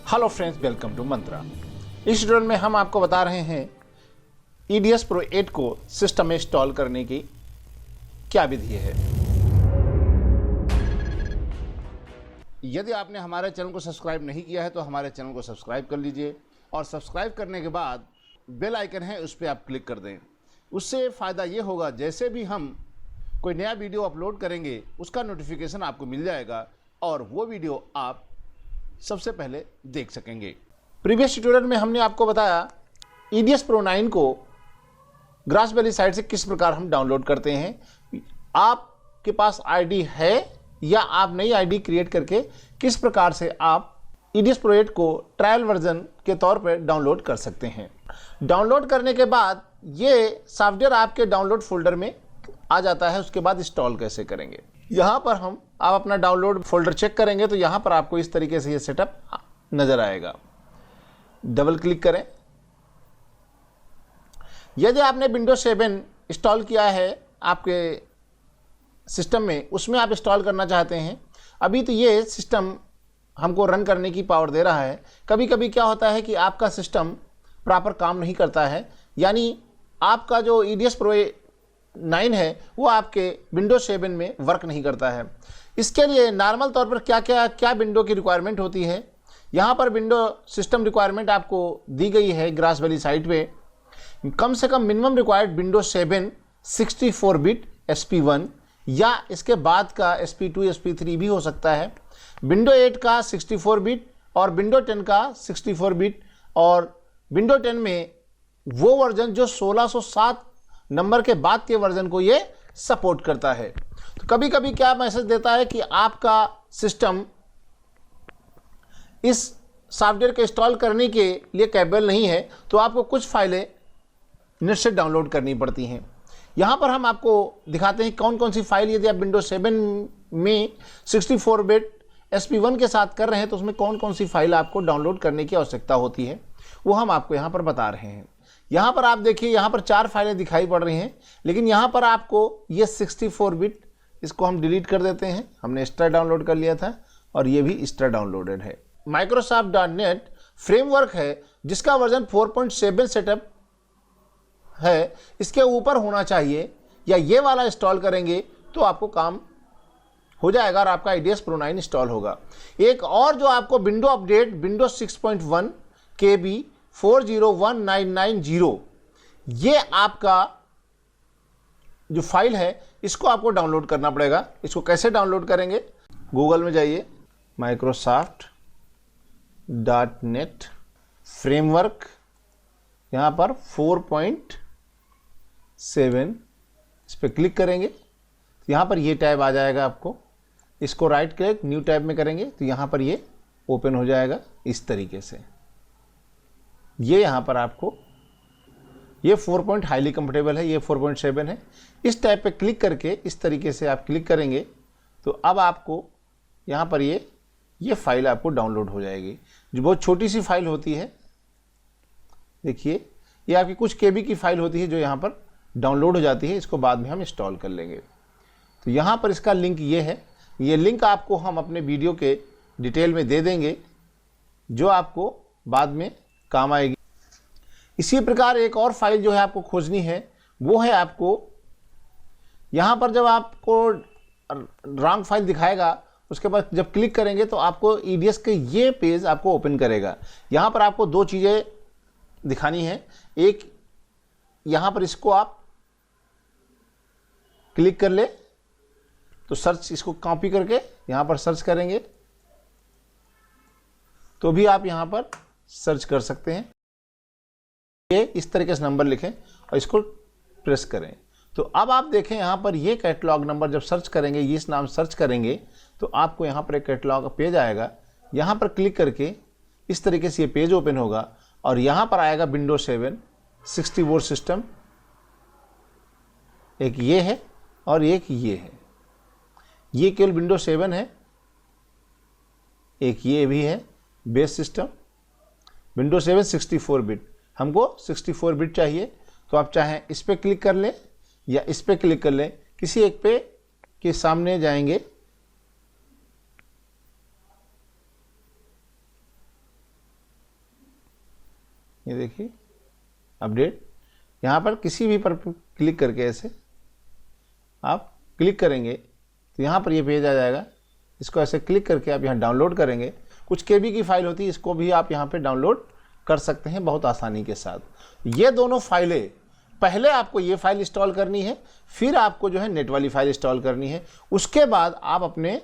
Hello friends, welcome to मंत्रा। इस tutorial में हम आपको बता रहे हैं EDS Pro 8 को सिस्टम में इंस्टॉल करने की क्या विधि है। यदि आपने हमारे चैनल को सब्सक्राइब नहीं किया है तो हमारे चैनल को सब्सक्राइब कर लीजिए और सब्सक्राइब करने के बाद बेल आइकन है उस पर आप क्लिक कर दें। उससे फ़ायदा ये होगा, जैसे भी हम कोई नया वीडियो अपलोड करेंगे उसका नोटिफिकेशन आपको मिल जाएगा और वो वीडियो आप सबसे पहले देख सकेंगे। प्रीवियस ट्यूटोरियल में हमने आपको बताया EDS Pro 9 को ग्रासबेरी साइट से किस प्रकार हम डाउनलोड करते हैं। आपके पास आईडी है या आप नई आईडी क्रिएट करके किस प्रकार से आप EDS Pro 8 को ट्रायल वर्जन के तौर पर डाउनलोड कर सकते हैं। डाउनलोड करने के बाद ये सॉफ्टवेयर आपके डाउनलोड फोल्डर में आ जाता है। उसके बाद इंस्टॉल कैसे करेंगे, यहाँ पर आप अपना डाउनलोड फोल्डर चेक करेंगे तो यहाँ पर आपको इस तरीके से ये सेटअप नजर आएगा। डबल क्लिक करें। यदि आपने विंडोज 7 इंस्टॉल किया है आपके सिस्टम में, उसमें आप इंस्टॉल करना चाहते हैं, अभी तो ये सिस्टम हमको रन करने की पावर दे रहा है। कभी कभी क्या होता है कि आपका सिस्टम प्रॉपर काम नहीं करता है, यानी आपका जो EDS Pro 9 है वो आपके विंडोज 7 में वर्क नहीं करता है। इसके लिए नॉर्मल तौर पर क्या विंडो की रिक्वायरमेंट होती है, यहाँ पर विंडो सिस्टम रिक्वायरमेंट आपको दी गई है ग्रासबेरी साइट पे। कम से कम minimum required Windows 7 64 bit SP1 या इसके बाद का SP2 SP3 भी हो सकता है। विंडो 8 का 64 बिट और विंडो 10 का 64 बिट और विंडो 10 में वो वर्जन जो 1607 नंबर के बाद के वर्जन को ये सपोर्ट करता है। तो कभी कभी क्या मैसेज देता है कि आपका सिस्टम इस सॉफ्टवेयर को इंस्टॉल करने के लिए कैपेबल नहीं है, तो आपको कुछ फाइलें नेट से डाउनलोड करनी पड़ती हैं। यहाँ पर हम आपको दिखाते हैं कौन कौन सी फाइल, यदि आप विंडोज 7 में 64 बिट SP1 के साथ कर रहे हैं तो उसमें कौन कौन सी फाइल आपको डाउनलोड करने की आवश्यकता होती है, वो हम आपको यहाँ पर बता रहे हैं। यहाँ पर आप देखिए, यहाँ पर 4 फाइलें दिखाई पड़ रही हैं, लेकिन यहाँ पर आपको ये 64 बिट, इसको हम डिलीट कर देते हैं। हमने एक्स्ट्रा डाउनलोड कर लिया था और ये भी एक्स्ट्रा डाउनलोडेड है। Microsoft.NET फ्रेमवर्क है जिसका वर्जन 4.7 सेटअप है, इसके ऊपर होना चाहिए, या ये वाला इंस्टॉल करेंगे तो आपको काम हो जाएगा और आपका EDS Pro 9 इंस्टॉल होगा। एक और जो आपको विंडो अपडेट विंडोज 6.1 KB 401990, ये आपका जो फाइल है इसको आपको डाउनलोड करना पड़ेगा। इसको कैसे डाउनलोड करेंगे, गूगल में जाइए, Microsoft.NET फ्रेमवर्क, यहाँ पर 4.7 इस पर क्लिक करेंगे तो यहाँ पर ये टैब आ जाएगा। आपको इसको राइट क्लिक न्यू टैब में करेंगे तो यहाँ पर ये ओपन हो जाएगा इस तरीके से। ये यहाँ पर आपको ये 4 हाईली कंफर्टेबल है, ये 4.7 है। इस टैब पे क्लिक करके इस तरीके से आप क्लिक करेंगे तो अब आपको यहाँ पर ये फाइल आपको डाउनलोड हो जाएगी, जो बहुत छोटी सी फाइल होती है। देखिए, ये आपकी कुछ KB की फाइल होती है जो यहाँ पर डाउनलोड हो जाती है। इसको बाद में हम इंस्टॉल कर लेंगे। तो यहाँ पर इसका लिंक ये है, ये लिंक आपको हम अपने वीडियो के डिटेल में दे देंगे, जो आपको बाद में काम आएगी। इसी प्रकार एक और फाइल जो है आपको खोजनी है, वो है आपको यहाँ पर जब आपको रॉन्ग फाइल दिखाएगा उसके बाद जब क्लिक करेंगे तो आपको EDS के ये पेज आपको ओपन करेगा। यहाँ पर आपको 2 चीज़ें दिखानी है। एक, यहाँ पर इसको आप क्लिक कर ले तो सर्च, इसको कॉपी करके यहाँ पर सर्च करेंगे तो भी आप यहाँ पर सर्च कर सकते हैं। ये इस तरीके से नंबर लिखें और इसको प्रेस करें तो अब आप देखें यहाँ पर ये कैटलॉग नंबर जब सर्च करेंगे, ये इस नाम सर्च करेंगे तो आपको यहाँ पर एक कैटलॉग पेज आएगा। यहाँ पर क्लिक करके इस तरीके से ये पेज ओपन होगा और यहाँ पर आएगा विंडोज 7 64 सिस्टम, एक ये है और एक ये है। ये केवल विंडोज 7 है, एक ये भी है बेस सिस्टम विंडोज 7 64 बिट। हमको 64 बिट चाहिए तो आप चाहें इस पर क्लिक कर लें या इस पर क्लिक कर लें, किसी एक पे के सामने जाएंगे ये देखिए अपडेट, यहाँ पर किसी भी पर क्लिक करके ऐसे आप क्लिक करेंगे तो यहाँ पर ये पेज आ जाएगा। इसको ऐसे क्लिक करके आप यहाँ डाउनलोड करेंगे। कुछ केबी की फाइल होती है, इसको भी आप यहाँ पे डाउनलोड कर सकते हैं बहुत आसानी के साथ। ये दोनों फाइलें, पहले आपको ये फाइल इंस्टॉल करनी है, फिर आपको जो है नेट वाली फाइल इंस्टॉल करनी है। उसके बाद आप अपने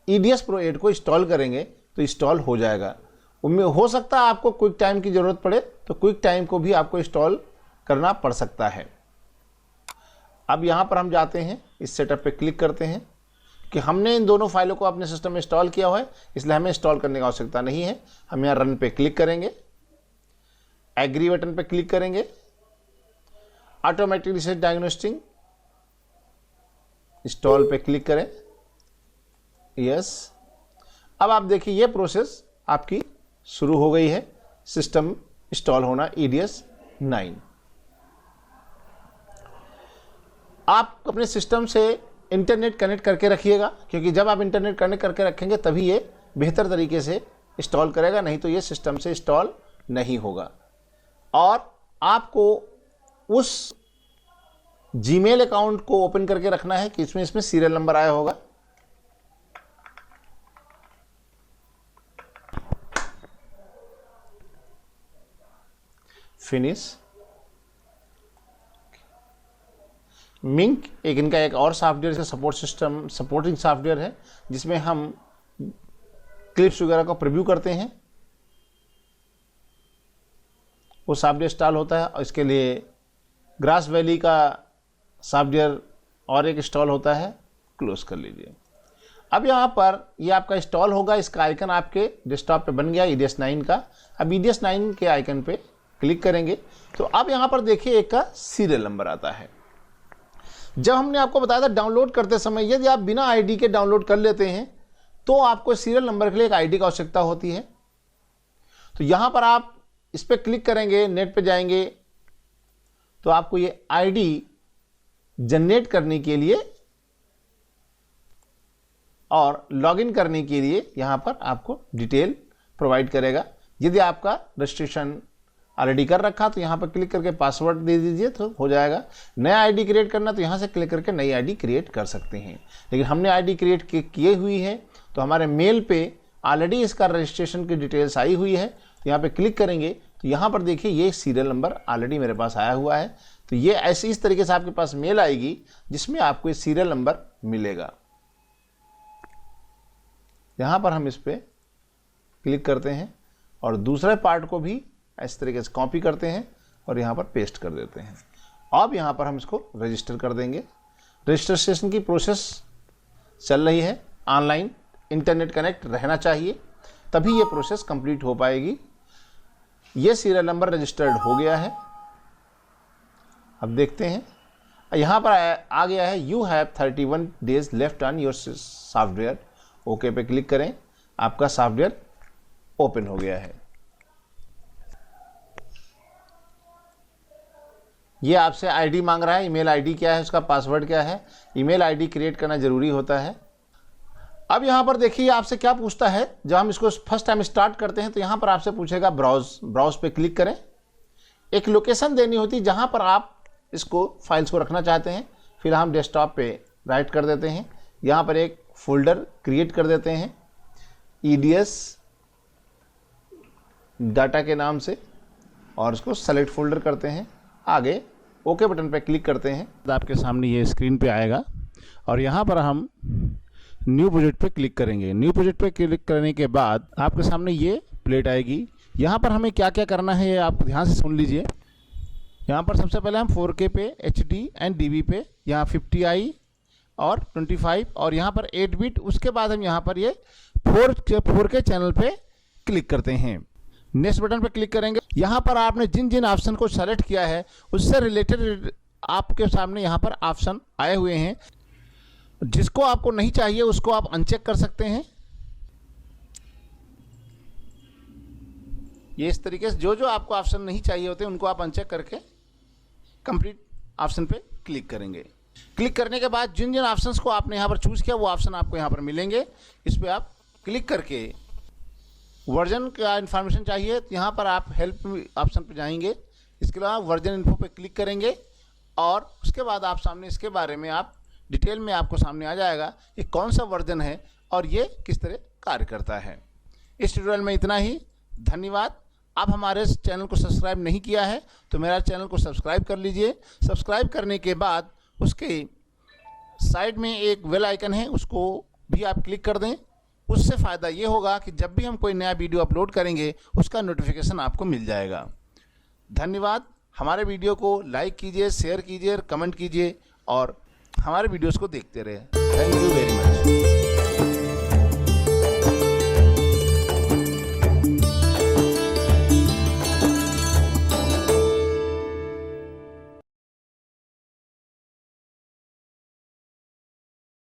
EDS Pro 8 को इंस्टॉल करेंगे तो इंस्टॉल हो जाएगा। उनमें हो सकता है आपको क्विक टाइम की ज़रूरत पड़े तो क्विक टाइम को भी आपको इंस्टॉल करना पड़ सकता है। अब यहाँ पर हम जाते हैं, इस सेटअप पे क्लिक करते हैं कि हमने इन दोनों फाइलों को अपने सिस्टम में इंस्टॉल किया हुआ है, इसलिए हमें इंस्टॉल करने की आवश्यकता नहीं है। हम यहाँ रन पे क्लिक करेंगे, एग्री बटन पे क्लिक करेंगे, ऑटोमेटिक रिसेट डायग्नोस्टिक इंस्टॉल पे क्लिक करें, यस। अब आप देखिए ये प्रोसेस आपकी शुरू हो गई है, सिस्टम इंस्टॉल होना EDS 9। आप अपने सिस्टम से इंटरनेट कनेक्ट करके रखिएगा, क्योंकि जब आप इंटरनेट कनेक्ट करके रखेंगे तभी ये बेहतर तरीके से इंस्टॉल करेगा, नहीं तो ये सिस्टम से इंस्टॉल नहीं होगा। और आपको उस जीमेल अकाउंट को ओपन करके रखना है कि इसमें सीरियल नंबर आया होगा। फिनिश। मिंक एक इनका एक और सॉफ्टवेयर है, सपोर्टिंग सॉफ्टवेयर है, जिसमें हम क्लिप्स वगैरह को प्रीव्यू करते हैं। वो सॉफ्टवेयर इंस्टॉल होता है और इसके लिए ग्रास वैली का सॉफ्टवेयर और एक इंस्टॉल होता है, क्लोज कर लीजिए। अब यहाँ पर ये आपका इंस्टॉल होगा, इसका आइकन आपके डेस्कटॉप पे बन गया EDS 9 का। अब EDS 9 के आइकन पे क्लिक करेंगे तो अब यहाँ पर देखिए एक का सीरियल नंबर आता है। जब हमने आपको बताया था डाउनलोड करते समय यदि आप बिना ID के डाउनलोड कर लेते हैं तो आपको सीरियल नंबर के लिए एक ID की आवश्यकता होती है। तो यहाँ पर आप इस पर क्लिक करेंगे, नेट पे जाएंगे तो आपको ये ID जनरेट करने के लिए और लॉगिन करने के लिए यहाँ पर आपको डिटेल प्रोवाइड करेगा। यदि आपका रजिस्ट्रेशन ऑलरेडी कर रखा तो यहाँ पर क्लिक करके पासवर्ड दे दीजिए तो हो जाएगा। नया ID क्रिएट करना तो यहाँ से क्लिक करके नई ID क्रिएट कर सकते हैं। लेकिन हमने ID क्रिएट किए हुई है तो हमारे मेल पे ऑलरेडी इसका रजिस्ट्रेशन की डिटेल्स आई हुई है। तो यहाँ पे क्लिक करेंगे तो यहाँ पर देखिए ये सीरियल नंबर ऑलरेडी मेरे पास आया हुआ है। तो ये ऐसे इस तरीके से आपके पास मेल आएगी जिसमें आपको ये सीरियल नंबर मिलेगा। यहाँ पर हम इस पर क्लिक करते हैं और दूसरे पार्ट को भी इस तरीके से कॉपी करते हैं और यहाँ पर पेस्ट कर देते हैं। अब यहाँ पर हम इसको रजिस्टर कर देंगे। रजिस्ट्रेशन की प्रोसेस चल रही है, ऑनलाइन इंटरनेट कनेक्ट रहना चाहिए तभी ये प्रोसेस कंप्लीट हो पाएगी। ये सीरियल नंबर रजिस्टर्ड हो गया है। अब देखते हैं, यहाँ पर आ गया है you have 31 days left on your software. Okay पे क्लिक करें, आपका सॉफ्टवेयर ओपन हो गया है। ये आपसे ID मांग रहा है, ईमेल ID क्या है, उसका पासवर्ड क्या है। ईमेल ID क्रिएट करना जरूरी होता है। अब यहाँ पर देखिए आपसे क्या पूछता है, जब हम इसको फर्स्ट टाइम स्टार्ट करते हैं तो यहाँ पर आपसे पूछेगा ब्राउज पे क्लिक करें। एक लोकेशन देनी होती है जहाँ पर आप इसको फाइल्स को रखना चाहते हैं। फिर हम डेस्कटॉप पे राइट कर देते हैं, यहाँ पर एक फोल्डर क्रिएट कर देते हैं EDS डाटा के नाम से और इसको सेलेक्ट फोल्डर करते हैं। आगे ओके बटन पे क्लिक करते हैं, आपके सामने ये स्क्रीन पे आएगा और यहाँ पर हम न्यू प्रोजेक्ट पे क्लिक करेंगे। न्यू प्रोजेक्ट पे क्लिक करने के बाद आपके सामने ये प्लेट आएगी। यहाँ पर हमें क्या क्या करना है ये आप ध्यान से सुन लीजिए। यहाँ पर सबसे पहले हम 4K पे HD एंड DB पे, यहाँ 50i और 25 और यहाँ पर 8 बिट। उसके बाद हम यहाँ पर ये 4K चैनल पे क्लिक करते हैं। नेक्स्ट बटन पर क्लिक करेंगे। यहाँ पर आपने जिन जिन ऑप्शन को सेलेक्ट किया है उससे रिलेटेड आपके सामने यहाँ पर ऑप्शन आए हुए हैं। जिसको आपको नहीं चाहिए उसको आप अनचेक कर सकते हैं। ये इस तरीके से जो जो आपको ऑप्शन नहीं चाहिए होते उनको आप अनचेक करके कंप्लीट ऑप्शन पे क्लिक करेंगे। क्लिक करने के बाद जिन जिन ऑप्शंस को आपने यहाँ पर चूज़ किया वो ऑप्शन आपको यहाँ पर मिलेंगे। इस पर आप क्लिक करके वर्जन का इन्फॉर्मेशन चाहिए तो यहाँ पर आप हेल्प ऑप्शन पर जाएंगे, इसके अलावा वर्जन इन्फो पे क्लिक करेंगे और उसके बाद आप सामने इसके बारे में आप डिटेल में आपको सामने आ जाएगा कि कौन सा वर्जन है और ये किस तरह कार्य करता है। इस ट्यूटोरियल में इतना ही, धन्यवाद। आप हमारे चैनल को सब्सक्राइब नहीं किया है तो मेरा चैनल को सब्सक्राइब कर लीजिए। सब्सक्राइब करने के बाद उसके साइड में एक बेल आइकन है, उसको भी आप क्लिक कर दें। उससे फ़ायदा ये होगा कि जब भी हम कोई नया वीडियो अपलोड करेंगे उसका नोटिफिकेशन आपको मिल जाएगा। धन्यवाद। हमारे वीडियो को लाइक कीजिए, शेयर कीजिए, कमेंट कीजिए और हमारे वीडियोस को देखते रहे। Thank you very much.